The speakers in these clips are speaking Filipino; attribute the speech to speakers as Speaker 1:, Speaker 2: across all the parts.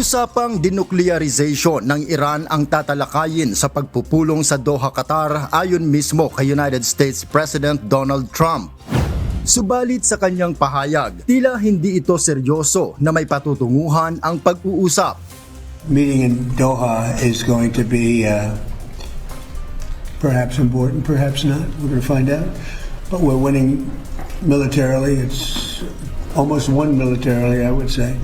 Speaker 1: Usapang denuclearization ng Iran ang tatalakayin sa pagpupulong sa Doha, Qatar ayon mismo kay United States President Donald Trump. Subalit sa kanyang pahayag, tila hindi ito seryoso na may patutunguhan ang pag-uusap.
Speaker 2: Meeting in Doha is going to be perhaps important, perhaps not. We're going to find out. But we're winning militarily. It's almost won militarily, I would say.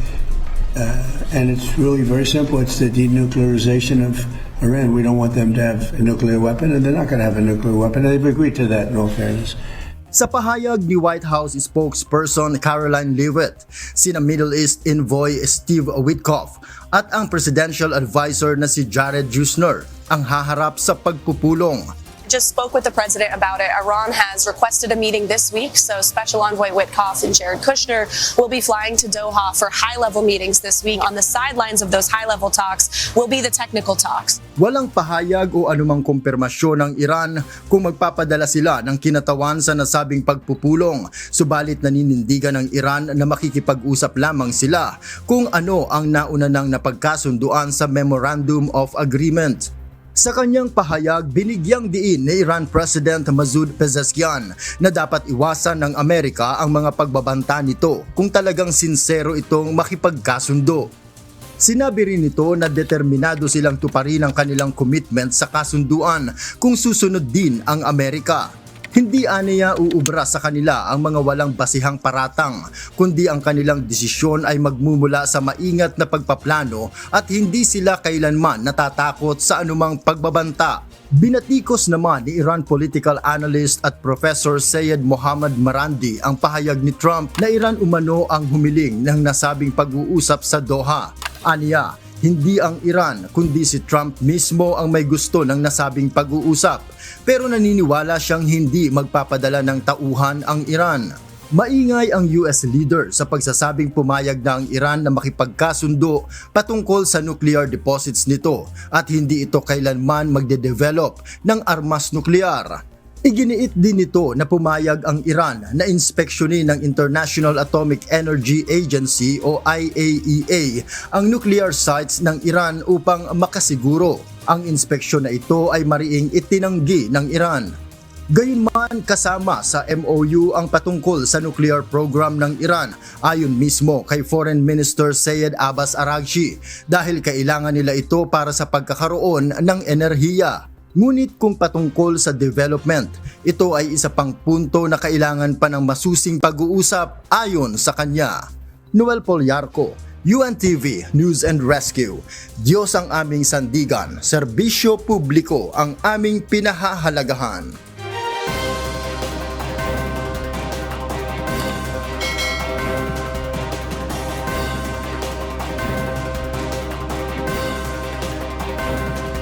Speaker 2: And it's really very simple. It's the denuclearization of Iran. We don't want them to have a nuclear weapon, and they're not going to have a nuclear weapon. And they've agreed to that, in all fairness.
Speaker 1: Sa pahayag ni White House spokesperson Caroline Leavitt, sina Middle East envoy Steve Witkoff at ang presidential advisor na si Jared Kushner ang haharap sa pagpupulong.
Speaker 3: Just spoke with the president about it. Iran has requested a meeting this week, so Special Envoy Witkoff and Jared Kushner will be flying to Doha for high-level meetings this week. On the sidelines of those high-level talks will be the technical talks.
Speaker 1: Walang pahayag o anumang kumpirmasyon ng Iran kung magpapadala sila ng kinatawan sa nasabing pagpupulong, subalit naninindigan ng Iran na makikipag-usap lamang sila kung ano ang nauna nang napagkasunduan sa Memorandum of Agreement. Sa kanyang pahayag, binigyang diin ni Iran President Masoud Pezeshkian na dapat iwasan ng Amerika ang mga pagbabanta nito kung talagang sinsero itong makipagkasundo. Sinabi rin nito na determinado silang tuparin ang kanilang commitment sa kasunduan kung susunod din ang Amerika. Hindi aniya uubra sa kanila ang mga walang basihang paratang, kundi ang kanilang desisyon ay magmumula sa maingat na pagpaplano at hindi sila kailanman natatakot sa anumang pagbabanta. Binatikos naman ni Iran political analyst at Professor Syed Mohammad Marandi ang pahayag ni Trump na Iran umano ang humiling ng nasabing pag-uusap sa Doha. Aniya, hindi ang Iran kundi si Trump mismo ang may gusto ng nasabing pag-uusap, pero naniniwala siyang hindi magpapadala ng tauhan ang Iran. Maingay ang US leader sa pagsasabing pumayag na ang Iran na makipagkasundo patungkol sa nuclear deposits nito at hindi ito kailanman magde-develop ng armas nuklear. Iginiit din nito na pumayag ang Iran na inspeksyonin ng International Atomic Energy Agency o IAEA ang nuclear sites ng Iran upang makasiguro. Ang inspeksyon na ito ay mariing itinanggi ng Iran. Gayunman, kasama sa MOU ang patungkol sa nuclear program ng Iran ayon mismo kay Foreign Minister Syed Abbas Araghchi dahil kailangan nila ito para sa pagkakaroon ng enerhiya. Ngunit kung patungkol sa development, ito ay isa pang punto na kailangan pa ng masusing pag-uusap ayon sa kanya. Noel Polyarco, UNTV News and Rescue. Diyos ang aming sandigan, serbisyo publiko ang aming pinahahalagahan.